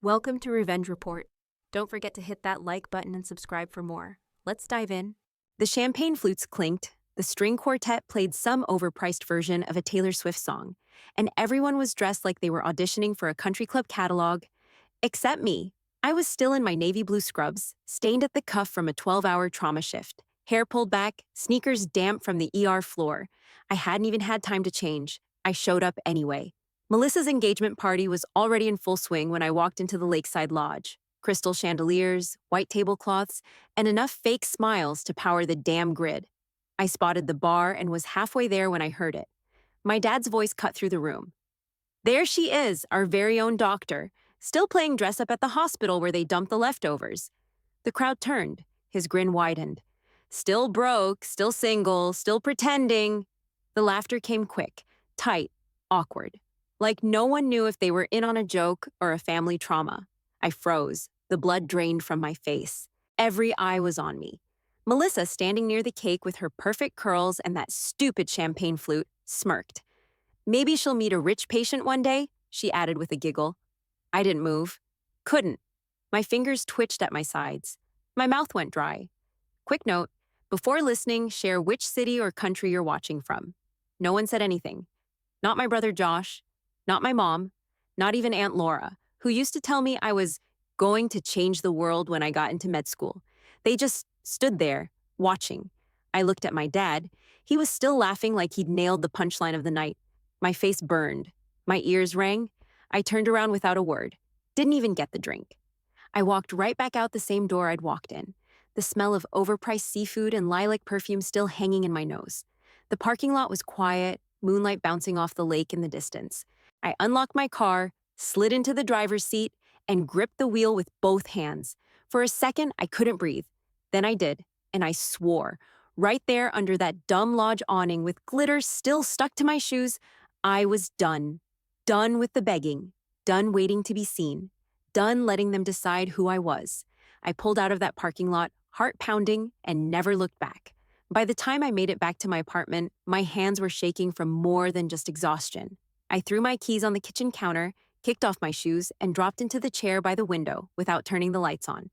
Welcome to Revenge Report. Don't forget to hit that like button and subscribe for more. Let's dive in. The champagne flutes clinked, the string quartet played some overpriced version of a Taylor Swift song, and everyone was dressed like they were auditioning for a country club catalog. Except me. I was still in my navy blue scrubs, stained at the cuff from a 12-hour trauma shift, hair pulled back, sneakers damp from the ER floor. I hadn't even had time to change. I showed up anyway. Melissa's engagement party was already in full swing when I walked into the lakeside lodge. Crystal chandeliers, white tablecloths, and enough fake smiles to power the damn grid. I spotted the bar and was halfway there when I heard it. My dad's voice cut through the room. There she is, our very own doctor, still playing dress-up at the hospital where they dumped the leftovers. The crowd turned. His grin widened. Still broke, still single, still pretending. The laughter came quick, tight, awkward. Like no one knew if they were in on a joke or a family trauma. I froze. The blood drained from my face. Every eye was on me. Melissa, standing near the cake with her perfect curls and that stupid champagne flute, smirked. Maybe she'll meet a rich patient one day, she added with a giggle. I didn't move. Couldn't. My fingers twitched at my sides. My mouth went dry. Quick note, before listening, share which city or country you're watching from. No one said anything. Not my brother Josh, not my mom, not even Aunt Laura, who used to tell me I was going to change the world when I got into med school. They just stood there, watching. I looked at my dad. He was still laughing like he'd nailed the punchline of the night. My face burned. My ears rang. I turned around without a word. Didn't even get the drink. I walked right back out the same door I'd walked in, the smell of overpriced seafood and lilac perfume still hanging in my nose. The parking lot was quiet, moonlight bouncing off the lake in the distance. I unlocked my car, slid into the driver's seat, and gripped the wheel with both hands. For a second, I couldn't breathe. Then I did, and I swore. Right there under that dumb lodge awning with glitter still stuck to my shoes, I was done. Done with the begging. Done waiting to be seen. Done letting them decide who I was. I pulled out of that parking lot, heart pounding, and never looked back. By the time I made it back to my apartment, my hands were shaking from more than just exhaustion. I threw my keys on the kitchen counter, kicked off my shoes, and dropped into the chair by the window without turning the lights on.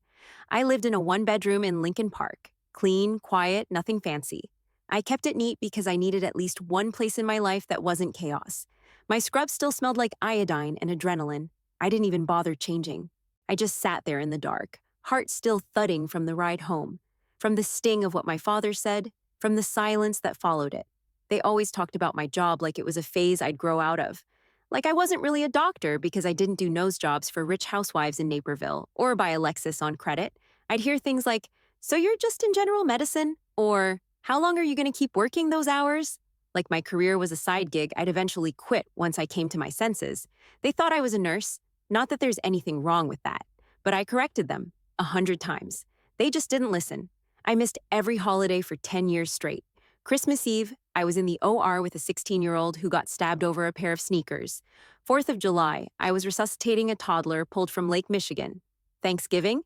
I lived in a one-bedroom in Lincoln Park. Clean, quiet, nothing fancy. I kept it neat because I needed at least one place in my life that wasn't chaos. My scrubs still smelled like iodine and adrenaline. I didn't even bother changing. I just sat there in the dark, heart still thudding from the ride home, from the sting of what my father said, from the silence that followed it. They always talked about my job like it was a phase I'd grow out of. Like I wasn't really a doctor because I didn't do nose jobs for rich housewives in Naperville or buy a Lexus on credit. I'd hear things like, "So you're just in general medicine?" Or, "How long are you going to keep working those hours?" Like my career was a side gig I'd eventually quit once I came to my senses. They thought I was a nurse. Not that there's anything wrong with that, but I corrected them 100 times. They just didn't listen. I missed every holiday for 10 years straight. Christmas Eve, I was in the OR with a 16-year-old who got stabbed over a pair of sneakers. 4th of July, I was resuscitating a toddler pulled from Lake Michigan. Thanksgiving?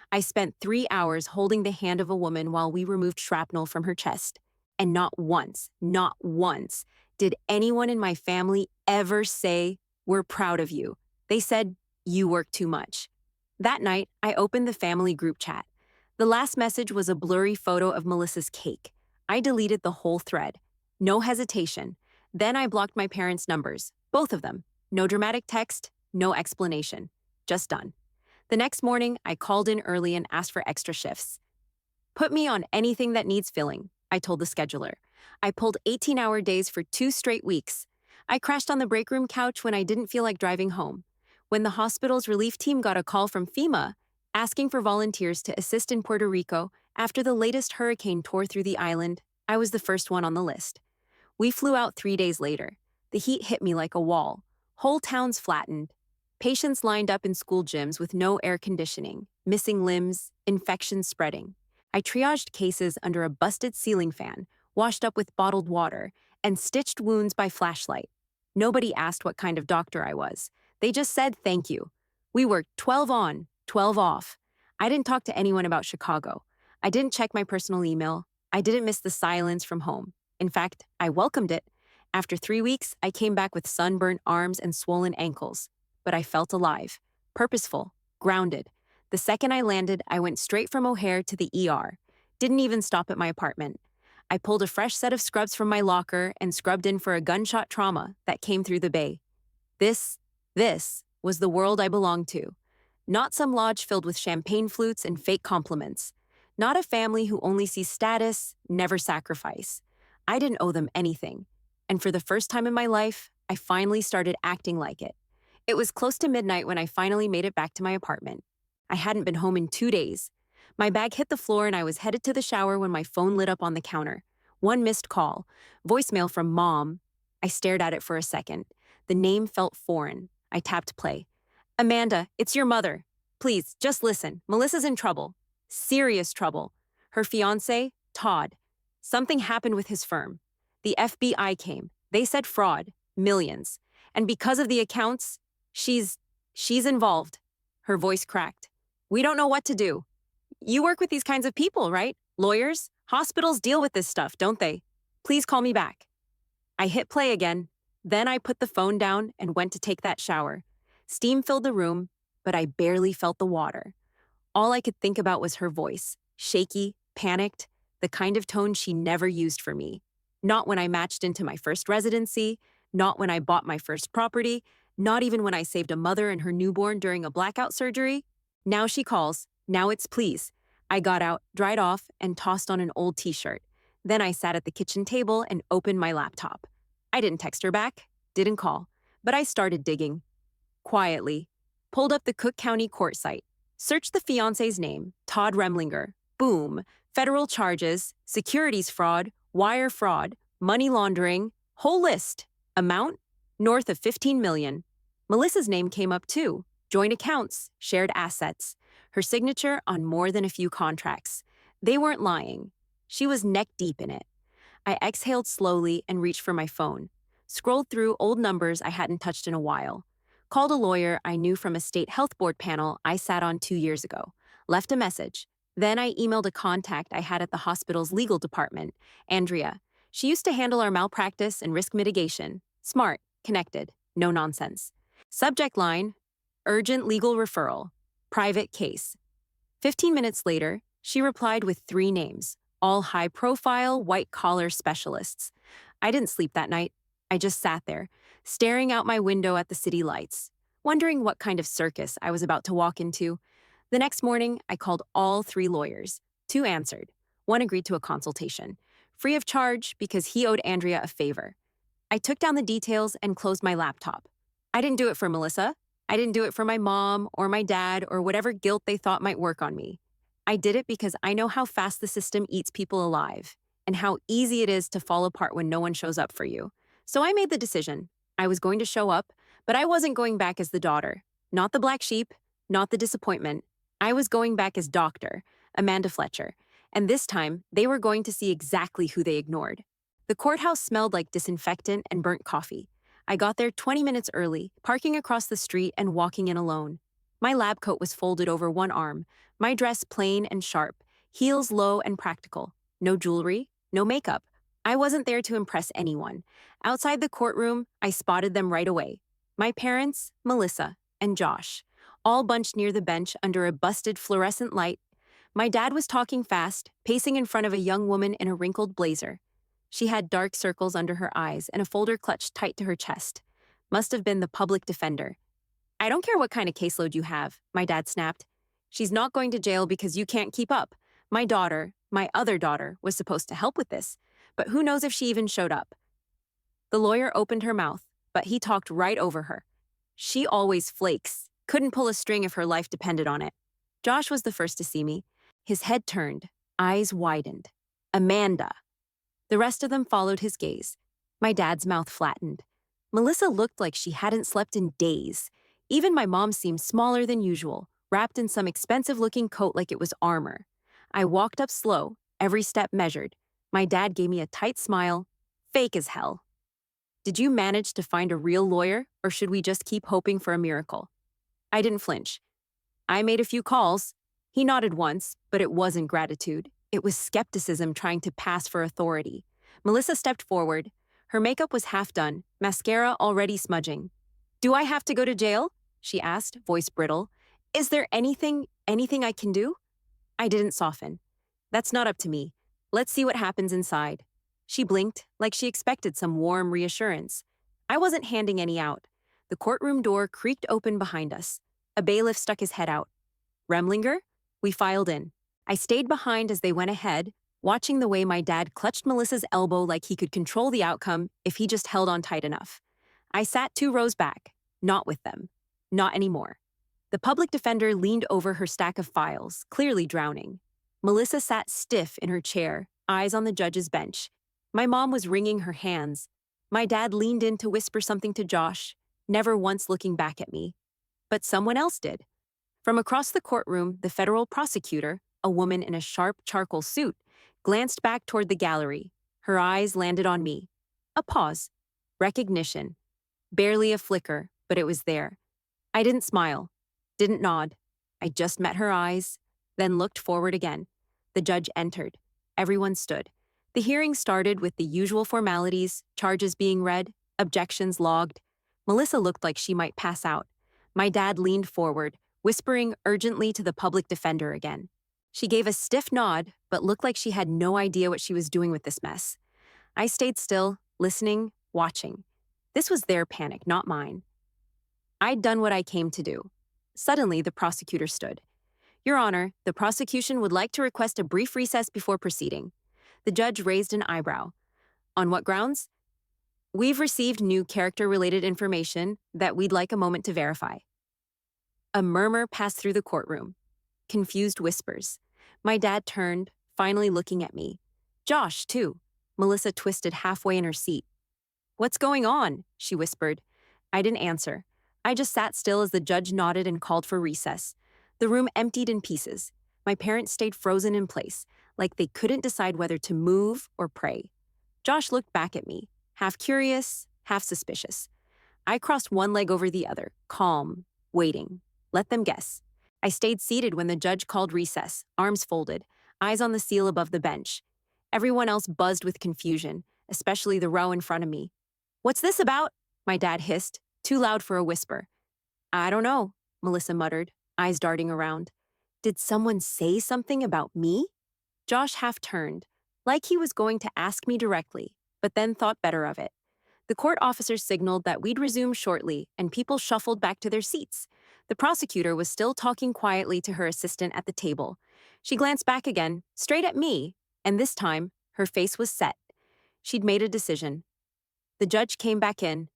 I spent 3 hours holding the hand of a woman while we removed shrapnel from her chest. And not once, did anyone in my family ever say, "We're proud of you." They said, "You work too much." That night, I opened the family group chat. The last message was a blurry photo of Melissa's cake. I deleted the whole thread. No hesitation. Then I blocked my parents' numbers, both of them. No dramatic text, no explanation. Just done. The next morning, I called in early and asked for extra shifts. "Put me on anything that needs filling," I told the scheduler. I pulled 18-hour days for 2 straight weeks. I crashed on the break room couch when I didn't feel like driving home. When the hospital's relief team got a call from FEMA asking for volunteers to assist in Puerto Rico after the latest hurricane tore through the island, I was the first one on the list. We flew out 3 days later. The heat hit me like a wall. Whole towns flattened. Patients lined up in school gyms with no air conditioning, missing limbs, infections spreading. I triaged cases under a busted ceiling fan, washed up with bottled water, and stitched wounds by flashlight. Nobody asked what kind of doctor I was. They just said thank you. We worked 12 on, 12 off. I didn't talk to anyone about Chicago. I didn't check my personal email. I didn't miss the silence from home. In fact, I welcomed it. After 3 weeks, I came back with sunburnt arms and swollen ankles. But I felt alive. purposeful, grounded. The second I landed, I went straight from O'Hare to the ER. Didn't even stop at my apartment. I pulled a fresh set of scrubs from my locker and scrubbed in for a gunshot trauma that came through the bay. This was the world I belonged to. Not some lodge filled with champagne flutes and fake compliments. Not a family who only sees status, never sacrifice. I didn't owe them anything. And for the first time in my life, I finally started acting like it. It was close to midnight when I finally made it back to my apartment. I hadn't been home in 2 days. My bag hit the floor and I was headed to the shower when my phone lit up on the counter. One missed call. Voicemail from Mom. I stared at it for a second. The name felt foreign. I tapped play. Amanda, it's your mother. Please, just listen. Melissa's in trouble. Serious trouble. Her fiancé, Todd. Something happened with his firm. The FBI came. They said fraud. Millions. And because of the accounts, she's involved. Her voice cracked. We don't know what to do. You work with these kinds of people, right? Lawyers? Hospitals deal with this stuff, don't they? Please call me back. I hit play again. Then I put the phone down and went to take that shower. Steam filled the room, but I barely felt the water. All I could think about was her voice, shaky, panicked, the kind of tone she never used for me. Not when I matched into my first residency, not when I bought my first property, not even when I saved a mother and her newborn during a blackout surgery. Now she calls. Now it's please. I got out, dried off, and tossed on an old t-shirt. Then I sat at the kitchen table and opened my laptop. I didn't text her back, didn't call, but I started digging. Quietly. Pulled up the Cook County court site. Searched the fiancé's name, Todd Remlinger. Boom. Federal charges, securities fraud, wire fraud, money laundering, whole list. Amount? North of $15 million. Melissa's name came up too. Joint accounts, shared assets. Her signature on more than a few contracts. They weren't lying. She was neck deep in it. I exhaled slowly and reached for my phone. Scrolled through old numbers I hadn't touched in a while. Called a lawyer I knew from a state health board panel I sat on 2 years ago. Left a message. Then I emailed a contact I had at the hospital's legal department, Andrea. She used to handle our malpractice and risk mitigation. Smart, connected, no nonsense. Subject line, urgent legal referral, private case. 15 minutes later, she replied with 3 names, all high-profile, white-collar specialists. I didn't sleep that night. I just sat there, staring out my window at the city lights, wondering what kind of circus I was about to walk into. The next morning, I called all 3 lawyers. 2 answered. 1 agreed to a consultation, free of charge because he owed Andrea a favor. I took down the details and closed my laptop. I didn't do it for Melissa. I didn't do it for my mom or my dad or whatever guilt they thought might work on me. I did it because I know how fast the system eats people alive and how easy it is to fall apart when no one shows up for you. So I made the decision. I was going to show up, but I wasn't going back as the daughter. Not the black sheep, not the disappointment. I was going back as Dr. Amanda Fletcher, and this time they were going to see exactly who they ignored. The courthouse smelled like disinfectant and burnt coffee. I got there 20 minutes early, parking across the street and walking in alone. My lab coat was folded over one arm, my dress plain and sharp, heels low and practical. No jewelry, no makeup. I wasn't there to impress anyone. Outside the courtroom, I spotted them right away. My parents, Melissa, and Josh, all bunched near the bench under a busted fluorescent light. My dad was talking fast, pacing in front of a young woman in a wrinkled blazer. She had dark circles under her eyes and a folder clutched tight to her chest. Must have been the public defender. I don't care what kind of caseload you have, my dad snapped. She's not going to jail because you can't keep up. My daughter, my other daughter, was supposed to help with this, but who knows if she even showed up. The lawyer opened her mouth, but he talked right over her. She always flakes. Couldn't pull a string if her life depended on it. Josh was the first to see me. His head turned, eyes widened. Amanda. The rest of them followed his gaze. My dad's mouth flattened. Melissa looked like she hadn't slept in days. Even my mom seemed smaller than usual, wrapped in some expensive-looking coat like it was armor. I walked up slow, every step measured. My dad gave me a tight smile, fake as hell. Did you manage to find a real lawyer, or should we just keep hoping for a miracle? I didn't flinch. I made a few calls. He nodded once, but it wasn't gratitude. It was skepticism trying to pass for authority. Melissa stepped forward. Her makeup was half done, mascara already smudging. Do I have to go to jail? she asked, voice brittle. Is there anything I can do? I didn't soften. That's not up to me. Let's see what happens inside. She blinked, like she expected some warm reassurance. I wasn't handing any out. The courtroom door creaked open behind us. A bailiff stuck his head out. Remlinger? We filed in. I stayed behind as they went ahead, watching the way my dad clutched Melissa's elbow like he could control the outcome if he just held on tight enough. I sat 2 rows back, not with them. Not anymore. The public defender leaned over her stack of files, clearly drowning. Melissa sat stiff in her chair, eyes on the judge's bench. My mom was wringing her hands. My dad leaned in to whisper something to Josh, never once looking back at me. But someone else did. From across the courtroom, the federal prosecutor, a woman in a sharp charcoal suit, glanced back toward the gallery. Her eyes landed on me. A pause. Recognition. Barely a flicker, but it was there. I didn't smile, didn't nod. I just met her eyes, then looked forward again. The judge entered. Everyone stood. The hearing started with the usual formalities, charges being read, objections logged. Melissa looked like she might pass out. My dad leaned forward, whispering urgently to the public defender again. She gave a stiff nod, but looked like she had no idea what she was doing with this mess. I stayed still, listening, watching. This was their panic, not mine. I'd done what I came to do. Suddenly, the prosecutor stood. Your Honor, the prosecution would like to request a brief recess before proceeding. The judge raised an eyebrow. On what grounds? We've received new character-related information that we'd like a moment to verify. A murmur passed through the courtroom. Confused whispers. My dad turned, finally looking at me. Josh, too. Melissa twisted halfway in her seat. What's going on? She whispered. I didn't answer. I just sat still as the judge nodded and called for recess. The room emptied in pieces. My parents stayed frozen in place, like they couldn't decide whether to move or pray. Josh looked back at me, half curious, half suspicious. I crossed one leg over the other, calm, waiting. Let them guess. I stayed seated when the judge called recess, arms folded, eyes on the seal above the bench. Everyone else buzzed with confusion, especially the row in front of me. What's this about? My dad hissed, too loud for a whisper. I don't know, Melissa muttered, eyes darting around. Did someone say something about me? Josh half turned, like he was going to ask me directly, but then thought better of it. The court officers signaled that we'd resume shortly, and people shuffled back to their seats. The prosecutor was still talking quietly to her assistant at the table. She glanced back again, straight at me, and this time, her face was set. She'd made a decision. The judge came back in.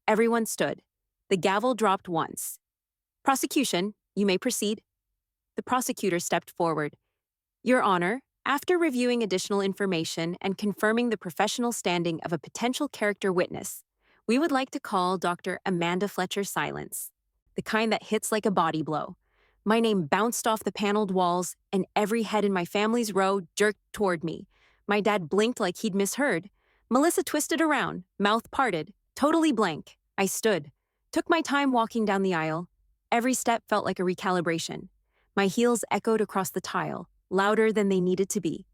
Everyone stood. The gavel dropped once. Prosecution, you may proceed. The prosecutor stepped forward. Your Honor, after reviewing additional information and confirming the professional standing of a potential character witness, we would like to call Dr. Amanda Fletcher Silence, the kind that hits like a body blow. My name bounced off the paneled walls, and every head in my family's row jerked toward me. My dad blinked like he'd misheard. Melissa twisted around, mouth parted, totally blank. I stood, took my time walking down the aisle. Every step felt like a recalibration. My heels echoed across the tile, louder than they needed to be.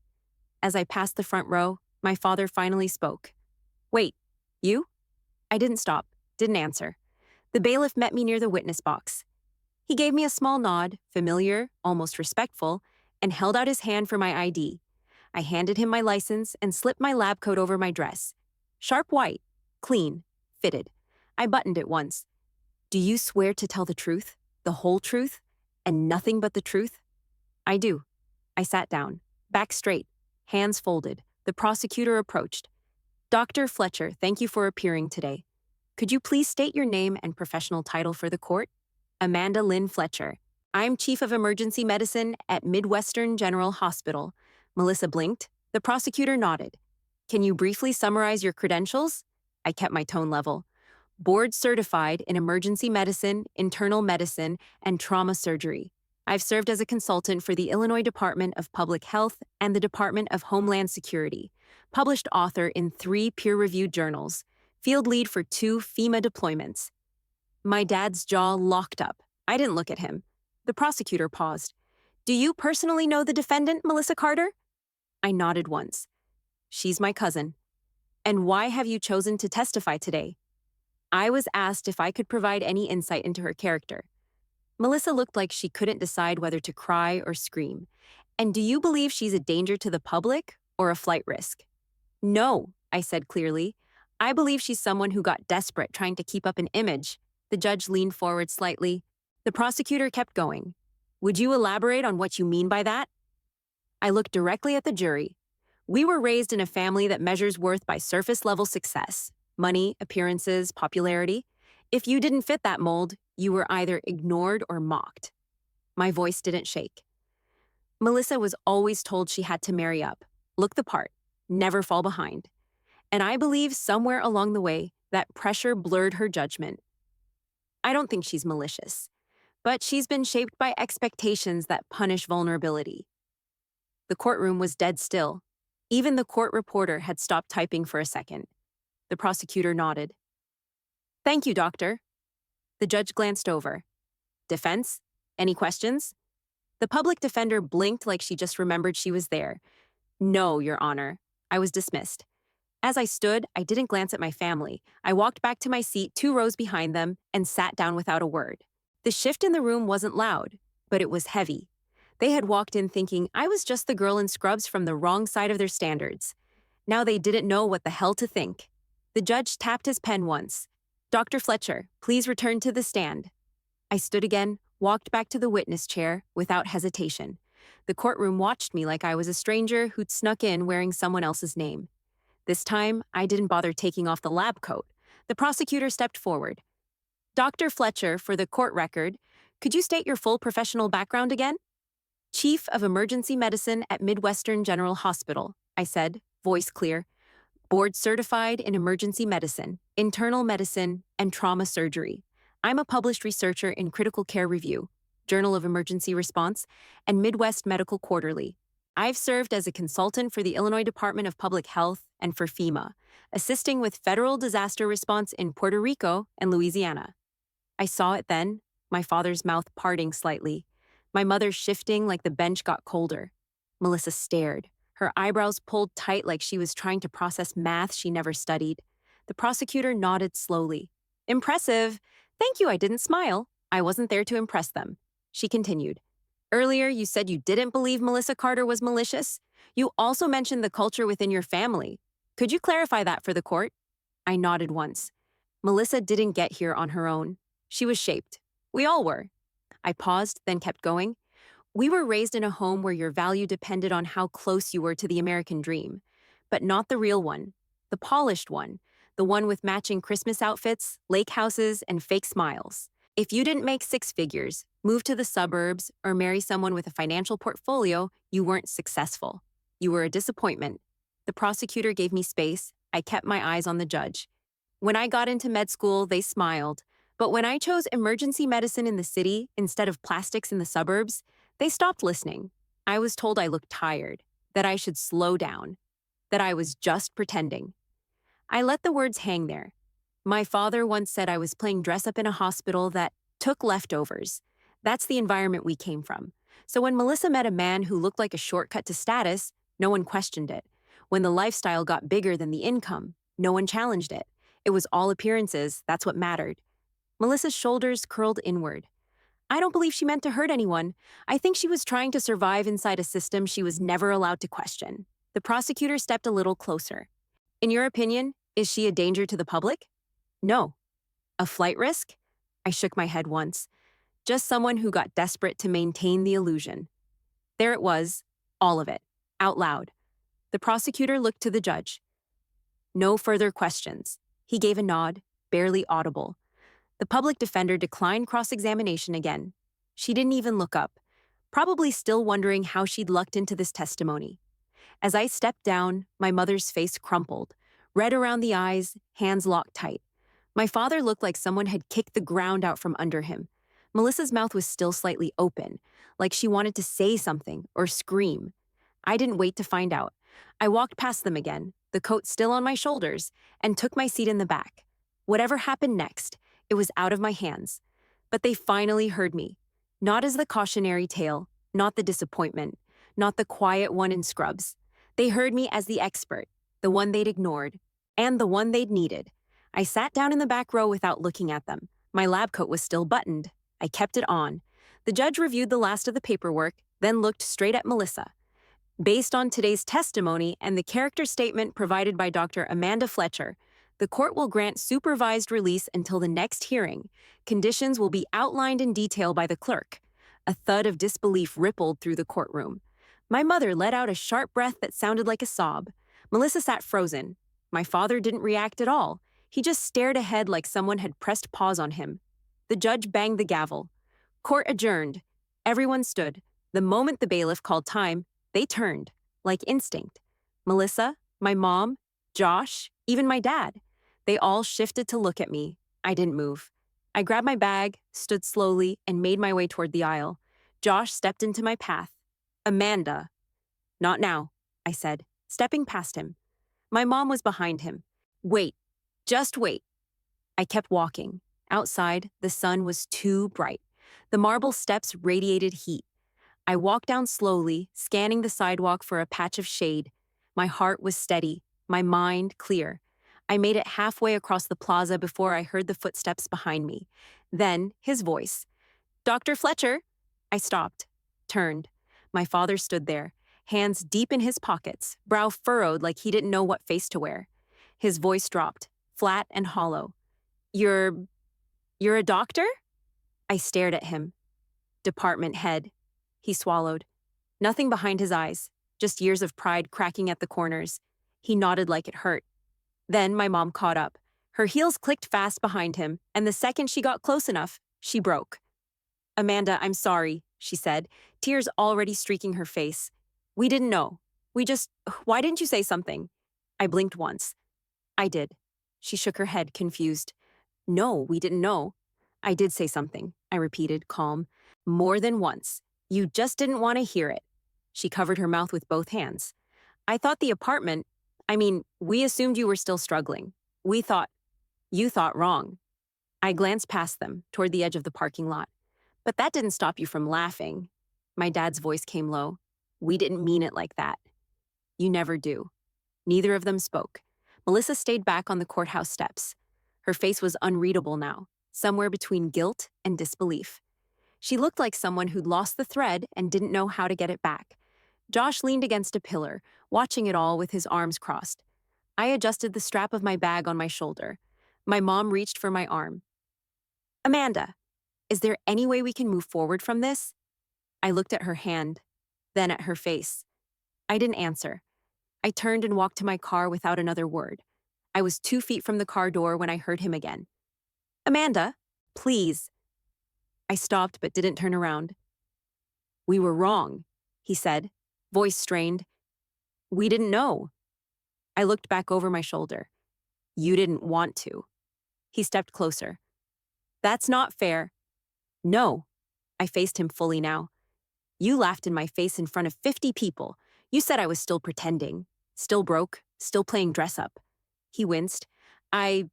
As I passed the front row, my father finally spoke. Wait, you? I didn't stop, didn't answer. The bailiff met me near the witness box. He gave me a small nod, familiar, almost respectful, and held out his hand for my ID. I handed him my license and slipped my lab coat over my dress. Sharp white, clean, fitted. I buttoned it once. Do you swear to tell the truth, the whole truth, and nothing but the truth? I do. I sat down, back straight, hands folded. The prosecutor approached. Dr. Fletcher, thank you for appearing today. Could you please state your name and professional title for the court? Amanda Lynn Fletcher. I'm Chief of Emergency Medicine at Midwestern General Hospital. Melissa blinked. The prosecutor nodded. Can you briefly summarize your credentials? I kept my tone level. Board certified in emergency medicine, internal medicine, and trauma surgery. I've served as a consultant for the Illinois Department of Public Health and the Department of Homeland Security. Published author in 3 peer-reviewed journals. Field lead for 2 FEMA deployments. My dad's jaw locked up. I didn't look at him. The prosecutor paused. Do you personally know the defendant, Melissa Carter? I nodded once. She's my cousin. And why have you chosen to testify today? I was asked if I could provide any insight into her character. Melissa looked like she couldn't decide whether to cry or scream. And do you believe she's a danger to the public or a flight risk? No, I said clearly. I believe she's someone who got desperate trying to keep up an image. The judge leaned forward slightly. The prosecutor kept going. Would you elaborate on what you mean by that? I looked directly at the jury. We were raised in a family that measures worth by surface-level success, money, appearances, popularity. If you didn't fit that mold, you were either ignored or mocked. My voice didn't shake. Melissa was always told she had to marry up, look the part, never fall behind. And I believe somewhere along the way, that pressure blurred her judgment. I don't think she's malicious, but she's been shaped by expectations that punish vulnerability. The courtroom was dead still. Even the court reporter had stopped typing for a second. The prosecutor nodded. Thank you, doctor. The judge glanced over. Defense? Any questions? The public defender blinked like she just remembered she was there. No, Your Honor. I was dismissed. As I stood, I didn't glance at my family. I walked back to my seat 2 rows behind them and sat down without a word. The shift in the room wasn't loud, but it was heavy. They had walked in thinking I was just the girl in scrubs from the wrong side of their standards. Now they didn't know what the hell to think. The judge tapped his pen once. Dr. Fletcher, please return to the stand. I stood again, walked back to the witness chair without hesitation. The courtroom watched me like I was a stranger who'd snuck in wearing someone else's name. This time, I didn't bother taking off the lab coat. The prosecutor stepped forward. Dr. Fletcher, for the court record, could you state your full professional background again? Chief of Emergency Medicine at Midwestern General Hospital, I said, voice clear. Board certified in emergency medicine, internal medicine, and trauma surgery. I'm a published researcher in Critical Care Review, Journal of Emergency Response, and Midwest Medical Quarterly. I've served as a consultant for the Illinois Department of Public Health and for FEMA, assisting with federal disaster response in Puerto Rico and Louisiana. I saw it then, my father's mouth parting slightly, my mother shifting like the bench got colder. Melissa stared, her eyebrows pulled tight like she was trying to process math she never studied. The prosecutor nodded slowly. Impressive. Thank you, I didn't smile. I wasn't there to impress them. She continued. Earlier, you said you didn't believe Melissa Carter was malicious. You also mentioned the culture within your family. Could you clarify that for the court? I nodded once. Melissa didn't get here on her own. She was shaped. We all were. I paused, then kept going. We were raised in a home where your value depended on how close you were to the American dream, but not the real one, the polished one, the one with matching Christmas outfits, lake houses, and fake smiles. If you didn't make 6 figures, move to the suburbs, or marry someone with a financial portfolio, you weren't successful. You were a disappointment. The prosecutor gave me space. I kept my eyes on the judge. When I got into med school, they smiled. But when I chose emergency medicine in the city instead of plastics in the suburbs, they stopped listening. I was told I looked tired, that I should slow down, that I was just pretending. I let the words hang there. My father once said I was playing dress-up in a hospital that took leftovers. That's the environment we came from. So when Melissa met a man who looked like a shortcut to status, no one questioned it. When the lifestyle got bigger than the income, no one challenged it. It was all appearances, that's what mattered. Melissa's shoulders curled inward. I don't believe she meant to hurt anyone. I think she was trying to survive inside a system she was never allowed to question. The prosecutor stepped a little closer. In your opinion, is she a danger to the public? No. A flight risk? I shook my head once. Just someone who got desperate to maintain the illusion. There it was, all of it, out loud. The prosecutor looked to the judge. No further questions. He gave a nod, barely audible. The public defender declined cross-examination again. She didn't even look up, probably still wondering how she'd lucked into this testimony. As I stepped down, my mother's face crumpled, red around the eyes, hands locked tight. My father looked like someone had kicked the ground out from under him. Melissa's mouth was still slightly open, like she wanted to say something or scream. I didn't wait to find out. I walked past them again, the coat still on my shoulders, and took my seat in the back. Whatever happened next, it was out of my hands. But they finally heard me. Not as the cautionary tale, not the disappointment, not the quiet one in scrubs. They heard me as the expert, the one they'd ignored, and the one they'd needed. I sat down in the back row without looking at them. My lab coat was still buttoned. I kept it on. The judge reviewed the last of the paperwork, then looked straight at Melissa. Based on today's testimony and the character statement provided by Dr. Amanda Fletcher, the court will grant supervised release until the next hearing. Conditions will be outlined in detail by the clerk. A thud of disbelief rippled through the courtroom. My mother let out a sharp breath that sounded like a sob. Melissa sat frozen. My father didn't react at all. He just stared ahead like someone had pressed pause on him. The judge banged the gavel. Court adjourned. Everyone stood. The moment the bailiff called time, they turned, like instinct. Melissa, my mom, Josh, even my dad. They all shifted to look at me. I didn't move. I grabbed my bag, stood slowly, and made my way toward the aisle. Josh stepped into my path. Amanda. Not now, I said, stepping past him. My mom was behind him. Wait. Just wait. I kept walking. Outside, the sun was too bright. The marble steps radiated heat. I walked down slowly, scanning the sidewalk for a patch of shade. My heart was steady, my mind clear. I made it halfway across the plaza before I heard the footsteps behind me. Then, his voice. Dr. Fletcher. I stopped, turned. My father stood there, hands deep in his pockets, brow furrowed like he didn't know what face to wear. His voice dropped, flat and hollow. You're a doctor? I stared at him. Department head. He swallowed. Nothing behind his eyes, just years of pride cracking at the corners. He nodded like it hurt. Then my mom caught up. Her heels clicked fast behind him, and the second she got close enough, she broke. Amanda, I'm sorry, she said, tears already streaking her face. We didn't know. Why didn't you say something? I blinked once. I did. She shook her head, confused. No, we didn't know. I did say something, I repeated, calm. More than once. You just didn't want to hear it. She covered her mouth with both hands. I thought we assumed you were still struggling. You thought wrong. I glanced past them, toward the edge of the parking lot. But that didn't stop you from laughing. My dad's voice came low. We didn't mean it like that. You never do. Neither of them spoke. Melissa stayed back on the courthouse steps. Her face was unreadable now, somewhere between guilt and disbelief. She looked like someone who'd lost the thread and didn't know how to get it back. Josh leaned against a pillar, watching it all with his arms crossed. I adjusted the strap of my bag on my shoulder. My mom reached for my arm. Amanda, is there any way we can move forward from this? I looked at her hand, then at her face. I didn't answer. I turned and walked to my car without another word. I was 2 feet from the car door when I heard him again. Amanda, please. I stopped but didn't turn around. We were wrong, he said, voice strained. We didn't know. I looked back over my shoulder. You didn't want to. He stepped closer. That's not fair. No. I faced him fully now. You laughed in my face in front of 50 people. You said I was still pretending, still broke, still playing dress up. He winced. I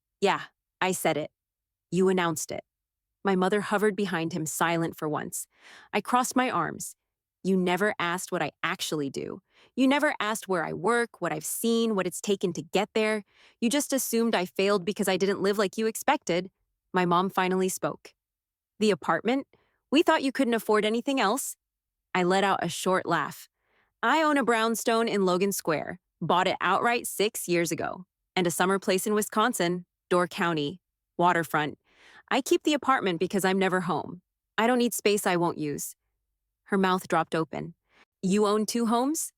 said it. You announced it. My mother hovered behind him, silent for once. I crossed my arms. You never asked what I actually do. You never asked where I work, what I've seen, what it's taken to get there. You just assumed I failed because I didn't live like you expected. My mom finally spoke. The apartment? We thought you couldn't afford anything else. I let out a short laugh. I own a brownstone in Logan Square. Bought it outright 6 years ago. And a summer place in Wisconsin, Door County, waterfront. I keep the apartment because I'm never home. I don't need space I won't use. Her mouth dropped open. You own 2 homes?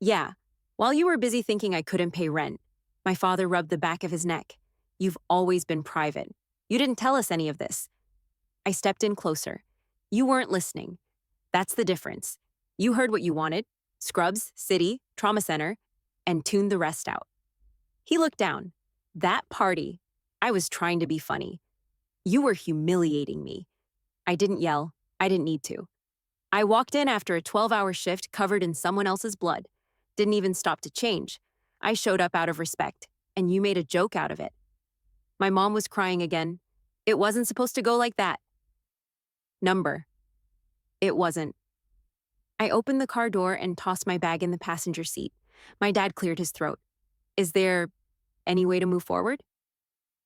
Yeah. While you were busy thinking I couldn't pay rent. My father rubbed the back of his neck. You've always been private. You didn't tell us any of this. I stepped in closer. You weren't listening. That's the difference. You heard what you wanted. Scrubs, city, trauma center, and tuned the rest out. He looked down. That party. I was trying to be funny. You were humiliating me. I didn't yell. I didn't need to. I walked in after a 12-hour shift covered in someone else's blood. Didn't even stop to change. I showed up out of respect, and you made a joke out of it. My mom was crying again. It wasn't supposed to go like that. Number. It wasn't. I opened the car door and tossed my bag in the passenger seat. My dad cleared his throat. Is there any way to move forward?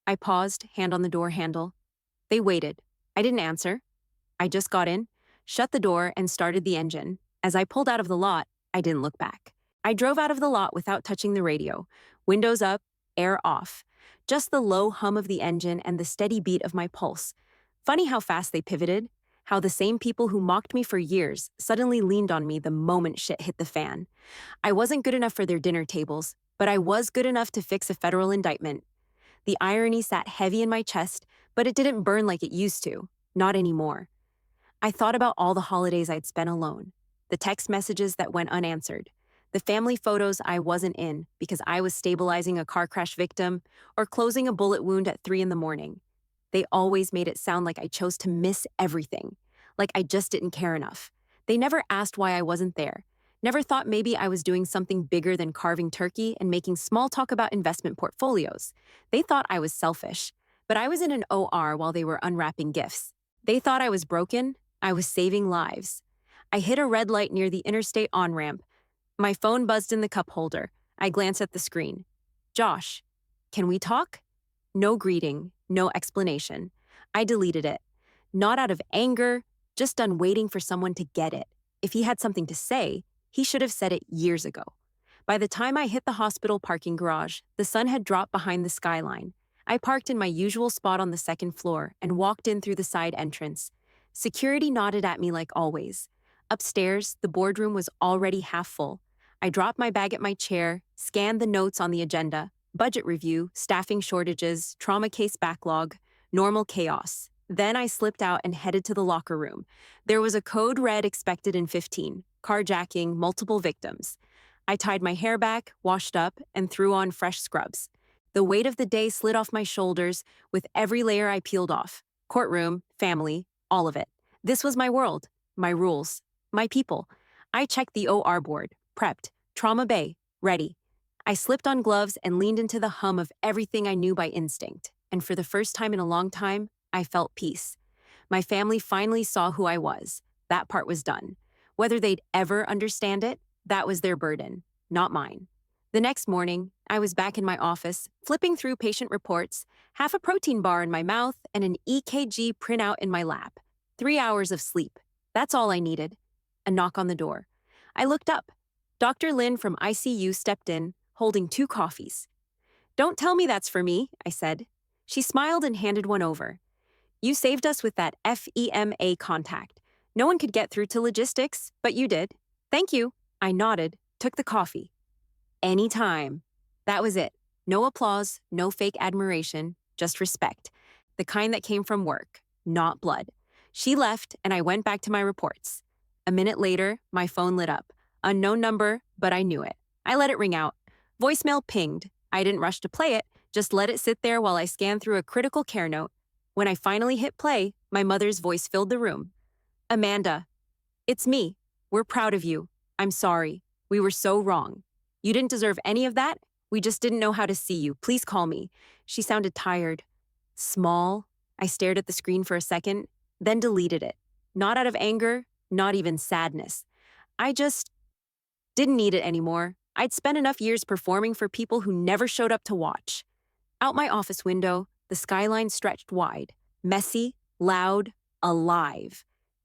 I paused, hand on the door handle. They waited. I didn't answer. I just got in, shut the door, and started the engine. As I pulled out of the lot, I didn't look back. I drove out of the lot without touching the radio. Windows up, air off. Just the low hum of the engine and the steady beat of my pulse. Funny how fast they pivoted. How the same people who mocked me for years suddenly leaned on me the moment shit hit the fan. I wasn't good enough for their dinner tables, but I was good enough to fix a federal indictment. The irony sat heavy in my chest, but it didn't burn like it used to. Not anymore. I thought about all the holidays I'd spent alone, the text messages that went unanswered, the family photos I wasn't in because I was stabilizing a car crash victim or closing a bullet wound at 3 in the morning. They always made it sound like I chose to miss everything, like I just didn't care enough. They never asked why I wasn't there, never thought maybe I was doing something bigger than carving turkey and making small talk about investment portfolios. They thought I was selfish, but I was in an OR while they were unwrapping gifts. They thought I was broken. I was saving lives. I hit a red light near the interstate on-ramp. My phone buzzed in the cup holder. I glanced at the screen. Josh, can we talk? No greeting, no explanation. I deleted it. Not out of anger, just done waiting for someone to get it. If he had something to say, he should have said it years ago. By the time I hit the hospital parking garage, the sun had dropped behind the skyline. I parked in my usual spot on the second floor and walked in through the side entrance. Security nodded at me like always. Upstairs, the boardroom was already half full. I dropped my bag at my chair, scanned the notes on the agenda, budget review, staffing shortages, trauma case backlog, normal chaos. Then I slipped out and headed to the locker room. There was a code red expected in 15, carjacking, multiple victims. I tied my hair back, washed up, and threw on fresh scrubs. The weight of the day slid off my shoulders with every layer I peeled off. Courtroom, family, all of it. This was my world, my rules, my people. I checked the OR board, prepped, trauma bay, ready. I slipped on gloves and leaned into the hum of everything I knew by instinct. And for the first time in a long time, I felt peace. My family finally saw who I was. That part was done. Whether they'd ever understand it, that was their burden, not mine. The next morning, I was back in my office, flipping through patient reports, half a protein bar in my mouth and an EKG printout in my lap. 3 hours of sleep. That's all I needed. A knock on the door. I looked up. Dr. Lin from ICU stepped in, holding 2 coffees. "Don't tell me that's for me," I said. She smiled and handed one over. "You saved us with that FEMA contact. No one could get through to logistics, but you did. Thank you." I nodded, took the coffee. Anytime. That was it. No applause, no fake admiration, just respect. The kind that came from work, not blood. She left, and I went back to my reports. A minute later, my phone lit up. Unknown number, but I knew it. I let it ring out. Voicemail pinged. I didn't rush to play it, just let it sit there while I scanned through a critical care note. When I finally hit play, my mother's voice filled the room. "Amanda, it's me. We're proud of you. I'm sorry. We were so wrong. You didn't deserve any of that. We just didn't know how to see you. Please call me." She sounded tired. Small. I stared at the screen for a second, then deleted it. Not out of anger, not even sadness. I just didn't need it anymore. I'd spent enough years performing for people who never showed up to watch. Out my office window, the skyline stretched wide, messy, loud, alive.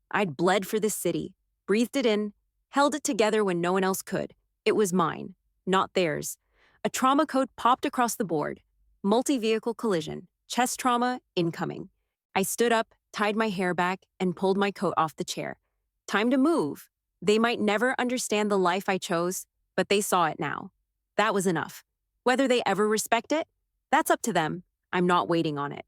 I'd bled for this city, breathed it in, held it together when no one else could. It was mine, not theirs. A trauma code popped across the board. Multi-vehicle collision, chest trauma, incoming. I stood up, tied my hair back, and pulled my coat off the chair. Time to move. They might never understand the life I chose, but they saw it now. That was enough. Whether they ever respect it, that's up to them. I'm not waiting on it.